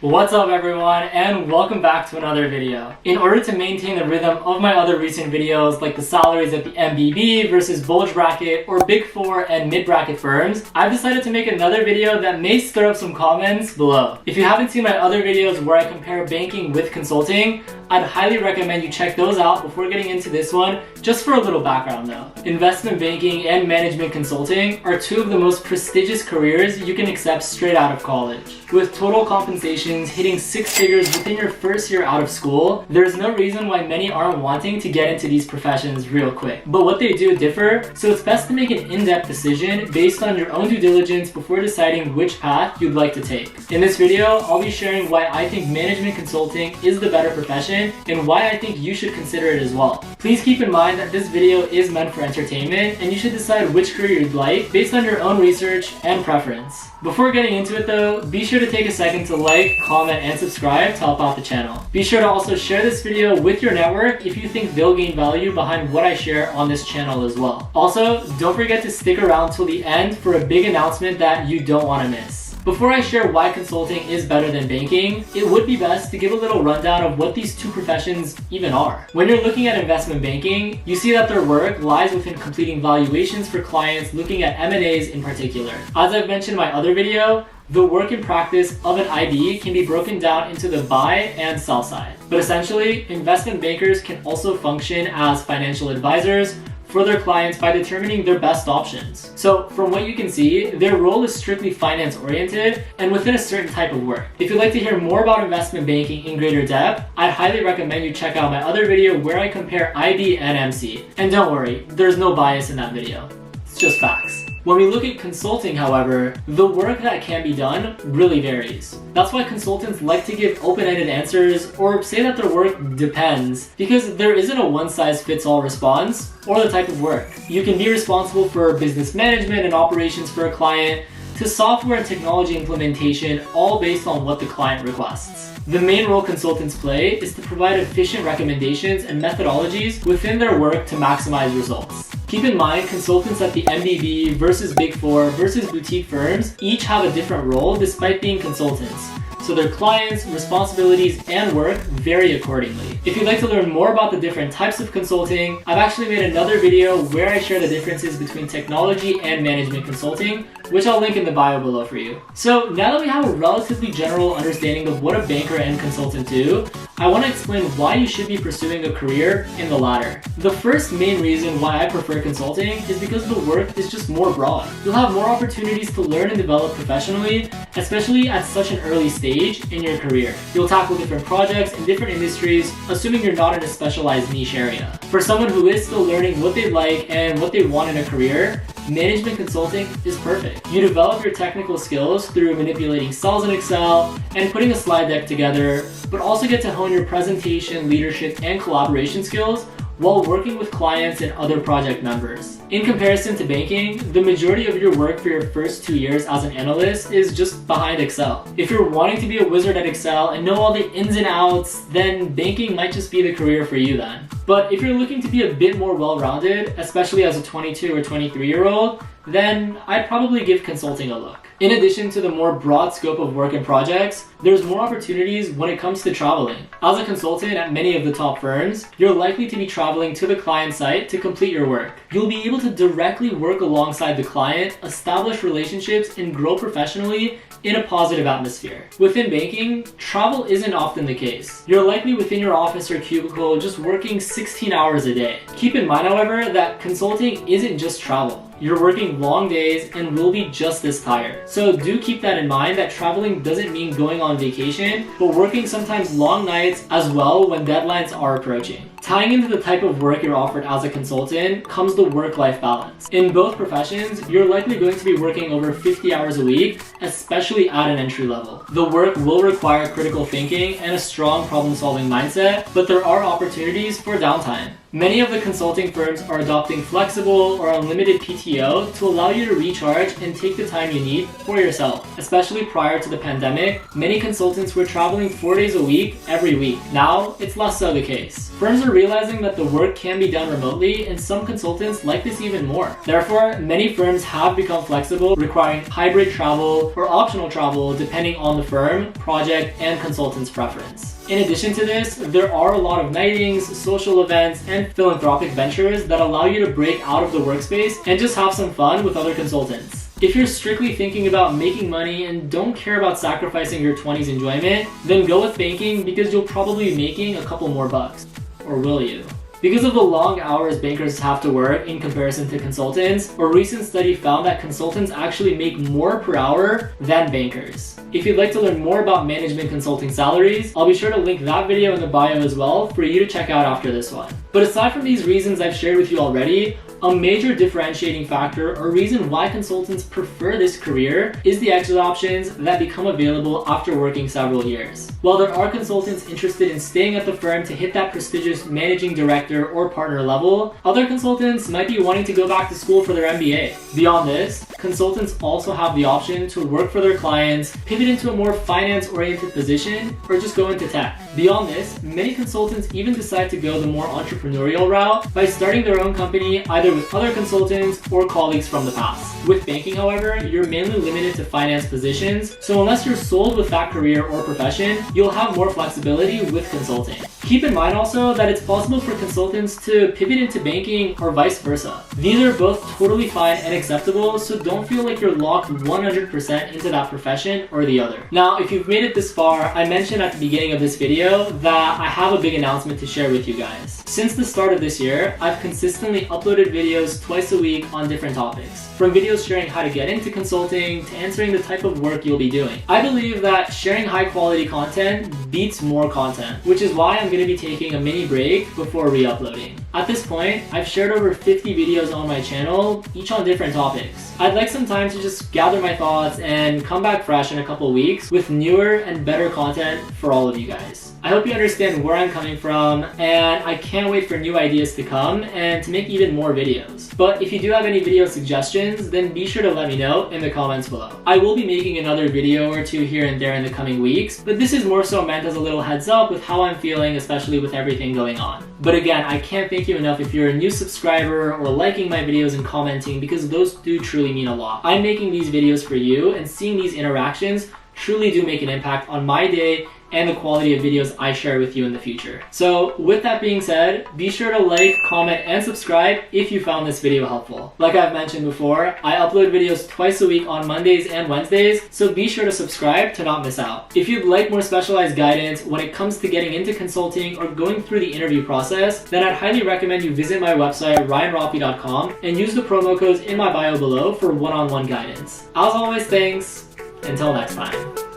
What's up everyone, and welcome back to another video. In order to maintain the rhythm of my other recent videos like the salaries at the MBB versus bulge bracket or big four and mid bracket firms, I've decided to make another video that may stir up some comments below. If you haven't seen my other videos where I compare banking with consulting, I'd highly recommend you check those out before getting into this one. Just for a little background though, investment banking and management consulting are two of the most prestigious careers you can accept straight out of college. With total compensations hitting six figures within your first year out of school, there's no reason why many aren't wanting to get into these professions real quick. But what they do differ, so it's best to make an in-depth decision based on your own due diligence before deciding which path you'd like to take. In this video, I'll be sharing why I think management consulting is the better profession and why I think you should consider it as well. Please keep in mind that this video is meant for entertainment and you should decide which career you'd like based on your own research and preference. Before getting into it though, be sure to take a second to like, comment, and subscribe to help out the channel. Be sure to also share this video with your network if you think they'll gain value behind what I share on this channel as well. Also, don't forget to stick around till the end for a big announcement that you don't want to miss. Before I share why consulting is better than banking, it would be best to give a little rundown of what these two professions even are. When you're looking at investment banking, you see that their work lies within completing valuations for clients looking at M&As in particular. As I've mentioned in my other video, the work and practice of an IB can be broken down into the buy and sell side. But essentially, investment bankers can also function as financial advisors for their clients by determining their best options. So from what you can see, their role is strictly finance oriented and within a certain type of work. If you'd like to hear more about investment banking in greater depth, I'd highly recommend you check out my other video where I compare IB and MC. And don't worry, there's no bias in that video. It's just facts. When we look at consulting, however, the work that can be done really varies. That's why consultants like to give open-ended answers or say that their work depends, because there isn't a one-size-fits-all response or the type of work. You can be responsible for business management and operations for a client, to software and technology implementation, all based on what the client requests. The main role consultants play is to provide efficient recommendations and methodologies within their work to maximize results. Keep in mind, consultants at the MBB versus Big Four versus boutique firms each have a different role despite being consultants. So their clients, responsibilities, and work vary accordingly. If you'd like to learn more about the different types of consulting, I've actually made another video where I share the differences between technology and management consulting, which I'll link in the bio below for you. So now that we have a relatively general understanding of what a banker and consultant do, I want to explain why you should be pursuing a career in the latter. The first main reason why I prefer consulting is because the work is just more broad. You'll have more opportunities to learn and develop professionally, especially at such an early stage in your career. You'll tackle different projects in different industries, assuming you're not in a specialized niche area. For someone who is still learning what they like and what they want in a career, management consulting is perfect. You develop your technical skills through manipulating cells in Excel and putting a slide deck together, but also get to hone your presentation, leadership, and collaboration skills while working with clients and other project members. In comparison to banking, the majority of your work for your first 2 years as an analyst is just behind Excel. If you're wanting to be a wizard at Excel and know all the ins and outs, then banking might just be the career for you then. But if you're looking to be a bit more well-rounded, especially as a 22 or 23-year-old, then I'd probably give consulting a look. In addition to the more broad scope of work and projects, there's more opportunities when it comes to traveling. As a consultant at many of the top firms, you're likely to be traveling to the client site to complete your work. You'll be able to directly work alongside the client, establish relationships, and grow professionally in a positive atmosphere. Within banking, travel isn't often the case. You're likely within your office or cubicle just working 16 hours a day. Keep in mind, however, that consulting isn't just travel. You're working long days and will be just as tired. So do keep that in mind, that traveling doesn't mean going on vacation, but working sometimes long nights as well when deadlines are approaching. Tying into the type of work you're offered as a consultant comes the work-life balance. In both professions, you're likely going to be working over 50 hours a week, especially at an entry level. The work will require critical thinking and a strong problem-solving mindset, but there are opportunities for downtime. Many of the consulting firms are adopting flexible or unlimited PTO to allow you to recharge and take the time you need for yourself. Especially prior to the pandemic, many consultants were traveling 4 days a week, every week. Now, it's less so the case. Firms are also realizing that the work can be done remotely, and some consultants like this even more. Therefore, many firms have become flexible, requiring hybrid travel or optional travel depending on the firm, project, and consultant's preference. In addition to this, there are a lot of nightings, social events, and philanthropic ventures that allow you to break out of the workspace and just have some fun with other consultants. If you're strictly thinking about making money and don't care about sacrificing your 20s enjoyment, then go with banking because you'll probably be making a couple more bucks. Or will you? Because of the long hours bankers have to work in comparison to consultants, a recent study found that consultants actually make more per hour than bankers. If you'd like to learn more about management consulting salaries, I'll be sure to link that video in the bio as well for you to check out after this one. But aside from these reasons I've shared with you already, a major differentiating factor or reason why consultants prefer this career is the exit options that become available after working several years. While there are consultants interested in staying at the firm to hit that prestigious managing director or partner level, other consultants might be wanting to go back to school for their MBA. Beyond this, consultants also have the option to work for their clients, pivot into a more finance-oriented position, or just go into tech. Beyond this, many consultants even decide to go the more entrepreneurial route by starting their own company either with other consultants or colleagues from the past. With banking, however, you're mainly limited to finance positions, so unless you're sold with that career or profession, you'll have more flexibility with consulting. Keep in mind also that it's possible for consultants to pivot into banking or vice versa. These are both totally fine and acceptable, so don't feel like you're locked 100% into that profession or the other. Now, if you've made it this far, I mentioned at the beginning of this video that I have a big announcement to share with you guys. Since the start of this year, I've consistently uploaded videos twice a week on different topics. From videos sharing how to get into consulting to answering the type of work you'll be doing. I believe that sharing high quality content beats more content, which is why I'm going to be taking a mini break before re-uploading. At this point, I've shared over 50 videos on my channel, each on different topics. I'd like some time to just gather my thoughts and come back fresh in a couple weeks with newer and better content for all of you guys. I hope you understand where I'm coming from, and I can't wait for new ideas to come and to make even more videos. But if you do have any video suggestions, then be sure to let me know in the comments below. I will be making another video or two here and there in the coming weeks, but this is more so meant as a little heads up with how I'm feeling, especially with everything going on. But again, I can't thank you enough if you're a new subscriber or liking my videos and commenting, because those do truly mean a lot. I'm making these videos for you, and seeing these interactions truly do make an impact on my day and the quality of videos I share with you in the future. So with that being said, be sure to like, comment, and subscribe if you found this video helpful. Like I've mentioned before, I upload videos twice a week on Mondays and Wednesdays, so be sure to subscribe to not miss out. If you'd like more specialized guidance when it comes to getting into consulting or going through the interview process, then I'd highly recommend you visit my website, ryanroppy.com, and use the promo codes in my bio below for one-on-one guidance. As always, thanks. Until next time.